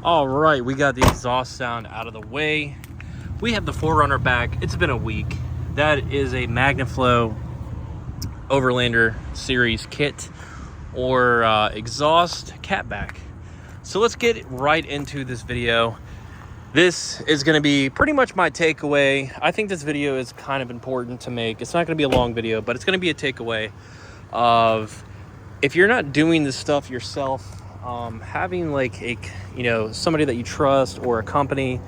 All right, we got the exhaust sound out of the way. We have the 4Runner back. It's been a week. That is a MagnaFlow Overlander series kit or exhaust catback. So let's get right into this video. This is going to be pretty much my takeaway. I think this video is kind of important to make. It's not going to be a long video, but it's going to be a takeaway of if you're not doing this stuff yourself, having like somebody that you trust or a company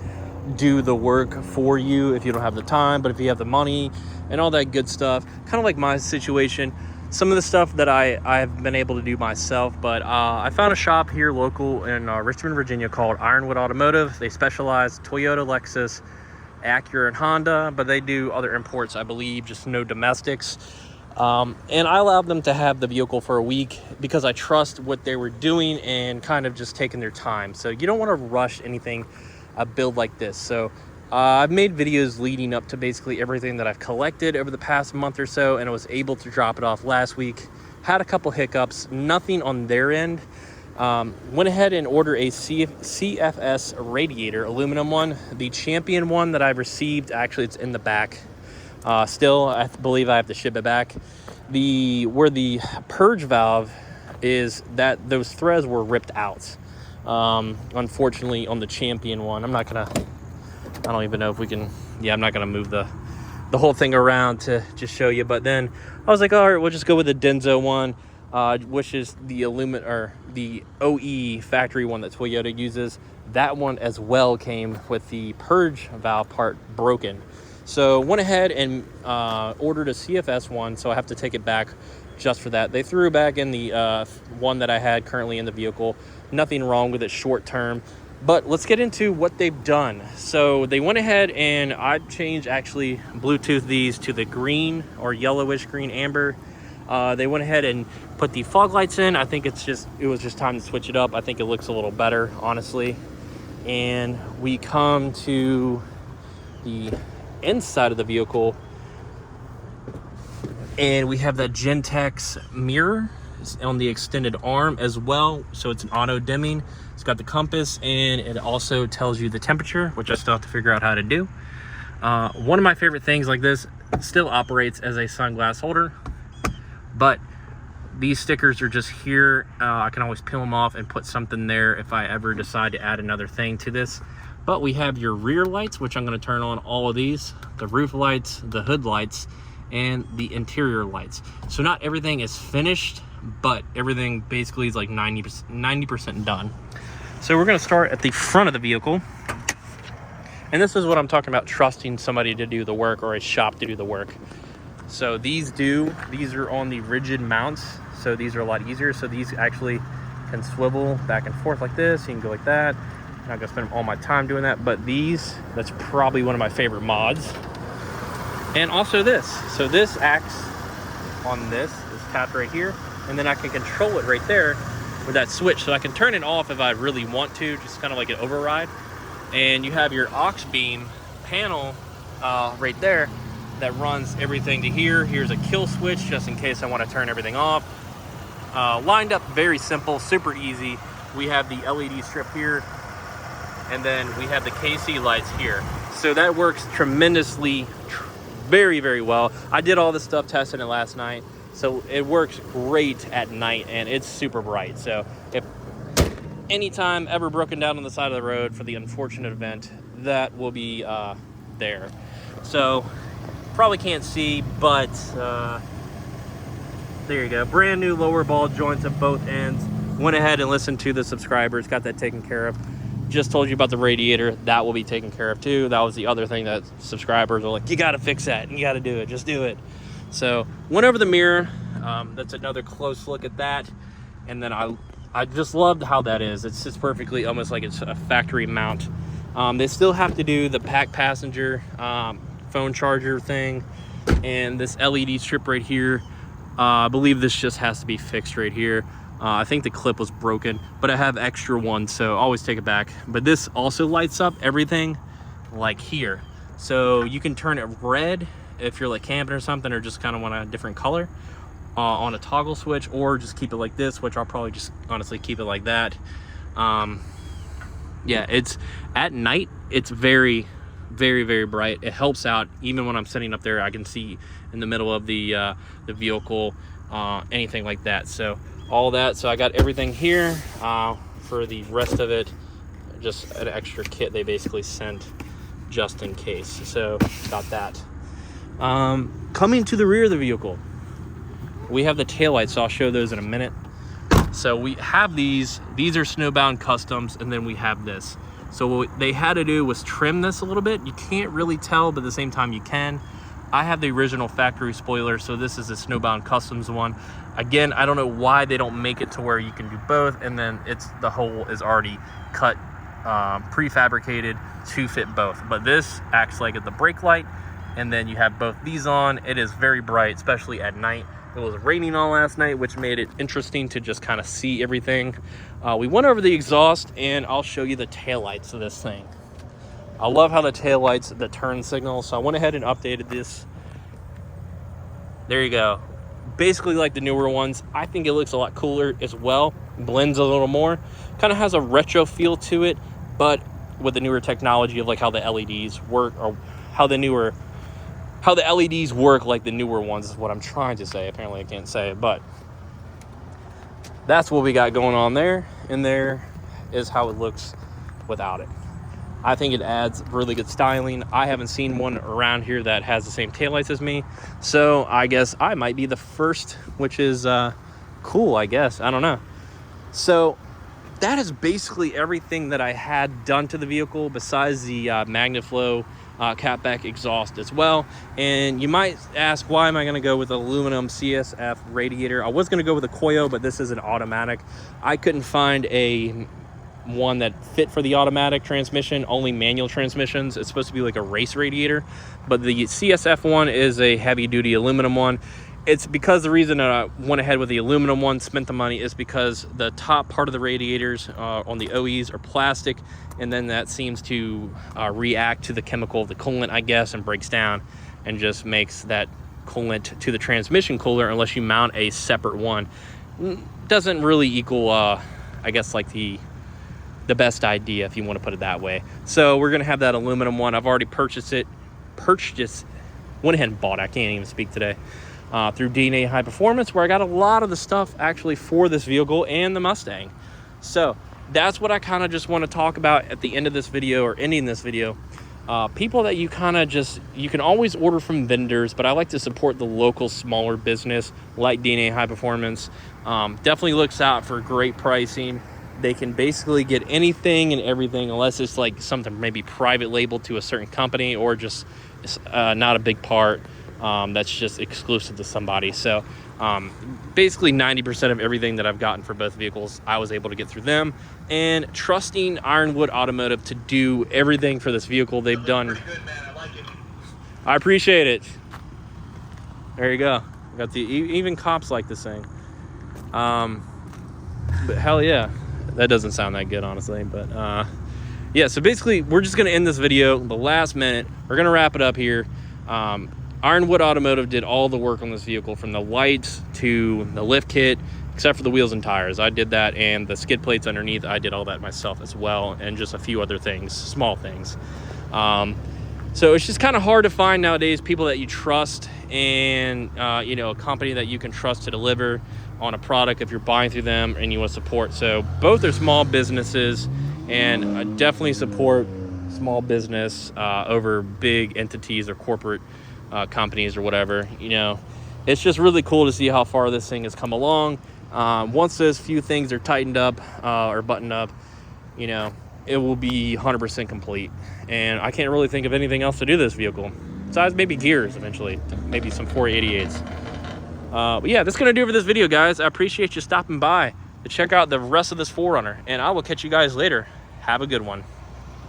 do the work for you if you don't have the time, but if you have the money and all that good stuff, kind of like my situation. Some of the stuff that I've been able to do myself, but I found a shop here local in Richmond, Virginia called Ironwood Automotive. They specialize Toyota, Lexus, Acura, and Honda, but they do other imports, I believe, just no domestics. And I allowed them to have the vehicle for a week because I trust what they were doing and kind of just taking their time. So you don't want to rush anything, a build like this. So I've made videos leading up to basically everything that I've collected over the past month or so, and I was able to drop it off last week. Had a couple hiccups, nothing on their end. Went ahead and ordered a CFS radiator, aluminum one. The Champion one that I've received, actually it's in the back. Still, I believe I have to ship it back. Where the purge valve is, that those threads were ripped out. Unfortunately, on the Champion one, I don't even know if we can. Yeah, I'm not gonna move the whole thing around to just show you. But then I was like, all right, we'll just go with the Denso one, which is the aluminum or the OE factory one that Toyota uses. That one as well came with the purge valve part broken. So went ahead and ordered a CFS one, so I have to take it back just for that. They threw back in the one that I had currently in the vehicle. Nothing wrong with it short term, but let's get into what they've done. So they went ahead and I changed, actually Bluetooth these to the green or yellowish green amber. They went ahead and put the fog lights in. I think it was just time to switch it up. I think it looks a little better, honestly. And we come to the inside of the vehicle, and we have that Gentex mirror on the extended arm as well, so it's an auto dimming. It's got the compass, and it also tells you the temperature, which I still have to figure out how to do. One of my favorite things like this, still operates as a sunglass holder, but these stickers are just here. I can always peel them off and put something there if I ever decide to add another thing to this. But we have your rear lights, which I'm going to turn on all of these, the roof lights, the hood lights, and the interior lights. So not everything is finished, but everything basically is like 90% done. So we're going to start at the front of the vehicle. And this is what I'm talking about, trusting somebody to do the work or a shop to do the work. So these are on the rigid mounts. So these are a lot easier. So these actually can swivel back and forth like this. You can go like that. I'm not gonna spend all my time doing that, but that's probably one of my favorite mods. And also this. So this acts on this tapped right here, and then I can control it right there with that switch. So I can turn it off if I really want to, just kind of like an override. And you have your aux beam panel right there that runs everything to here. Here's a kill switch just in case I want to turn everything off. Lined up very simple, super easy. We have the LED strip here, and then we have the KC lights here. So that works tremendously, very, very well. I did all this stuff testing it last night. So it works great at night, and it's super bright. So if anytime ever broken down on the side of the road for the unfortunate event, that will be there. So probably can't see, but there you go. Brand new lower ball joints at both ends. Went ahead and listened to the subscribers, got that taken care of. Just told you about the radiator, that will be taken care of too. That was the other thing that subscribers were like, you gotta fix that, you gotta do it, just do it. So went over the mirror. That's another close look at that. And then I just loved how that is. It's just perfectly, almost like it's a factory mount. They still have to do the pack passenger phone charger thing, and this LED strip right here. I believe this just has to be fixed right here. I think the clip was broken, but I have extra ones, so always take it back. But this also lights up everything like here. So you can turn it red if you're like camping or something, or just kind of want a different color on a toggle switch, or just keep it like this, which I'll probably just honestly keep it like that. Yeah, it's at night, it's very, very bright. It helps out. Even when I'm sitting up there, I can see in the middle of the vehicle, anything like that. So all that. So I got everything here. For the rest of it, just an extra kit they basically sent just in case. So got that. Coming to the rear of the vehicle, we have the taillights, so I'll show those in a minute. So we have these are Snowbound Customs, and then we have this. So what they had to do was trim this a little bit. You can't really tell, but at the same time you can. I have the original factory spoiler, so this is a Snowbound Customs one. Again, I don't know why they don't make it to where you can do both, and then the hole is already cut, prefabricated to fit both. But this acts like the brake light, and then you have both these on. It is very bright, especially at night. It was raining all last night, which made it interesting to just kind of see everything. We went over the exhaust, and I'll show you the taillights of this thing. I love how the taillights, the turn signal, so I went ahead and updated this. There you go. Basically like the newer ones. I think it looks a lot cooler as well. Blends a little more. Kind of has a retro feel to it, but with the newer technology of like how the LEDs work, or how the LEDs work like the newer ones is what I'm trying to say. Apparently I can't say it, but that's what we got going on there. And there is how it looks without it. I think it adds really good styling. I haven't seen one around here that has the same taillights as me. So I guess I might be the first, which is cool, I guess. I don't know. So that is basically everything that I had done to the vehicle besides the MagnaFlow catback exhaust as well. And you might ask, why am I going to go with aluminum CSF radiator? I was going to go with a Koyo, but this is an automatic. I couldn't find one that fit for the automatic transmission, only manual transmissions. It's supposed to be like a race radiator, but the CSF one is a heavy duty aluminum one. It's because the reason that I went ahead with the aluminum one, spent the money, is because the top part of the radiators on the OEs are plastic, and then that seems to react to the chemical of the coolant, I guess, and breaks down and just makes that coolant to the transmission cooler unless you mount a separate one. Doesn't really equal, I guess, like the best idea, if you want to put it that way. So we're gonna have that aluminum one. I've already purchased, went ahead and bought it. I can't even speak today. Through DNA High Performance, where I got a lot of the stuff actually for this vehicle and the Mustang. So that's what I kind of just want to talk about at the end of this video, or ending this video. People that you can always order from vendors, but I like to support the local smaller business like DNA High Performance. Definitely looks out for great pricing. They can basically get anything and everything, unless it's like something maybe private labeled to a certain company, or just not a big part that's just exclusive to somebody. So basically 90% of everything that I've gotten for both vehicles, I was able to get through them. And trusting Ironwood Automotive to do everything for this vehicle. They've done pretty good, man. I like it. I appreciate it. There you go. Got the even cops like this thing. But hell yeah. That doesn't sound that good, honestly, but yeah, so basically we're just going to end this video the last minute. We're going to wrap it up here. Ironwood Automotive did all the work on this vehicle, from the lights to the lift kit, except for the wheels and tires. I did that, and the skid plates underneath, I did all that myself as well, and just a few other things, small things. So it's just kind of hard to find nowadays people that you trust, and you know, a company that you can trust to deliver on a product if you're buying through them and you want to support. So both are small businesses, and I definitely support small business over big entities or corporate companies or whatever. You know, it's just really cool to see how far this thing has come along. Once those few things are tightened up or buttoned up, you know, it will be 100% complete. And I can't really think of anything else to do this vehicle besides maybe gears eventually, maybe some 488s. But yeah, that's gonna do it for this video, guys. I appreciate you stopping by to check out the rest of this 4Runner, and I will catch you guys later. Have a good one.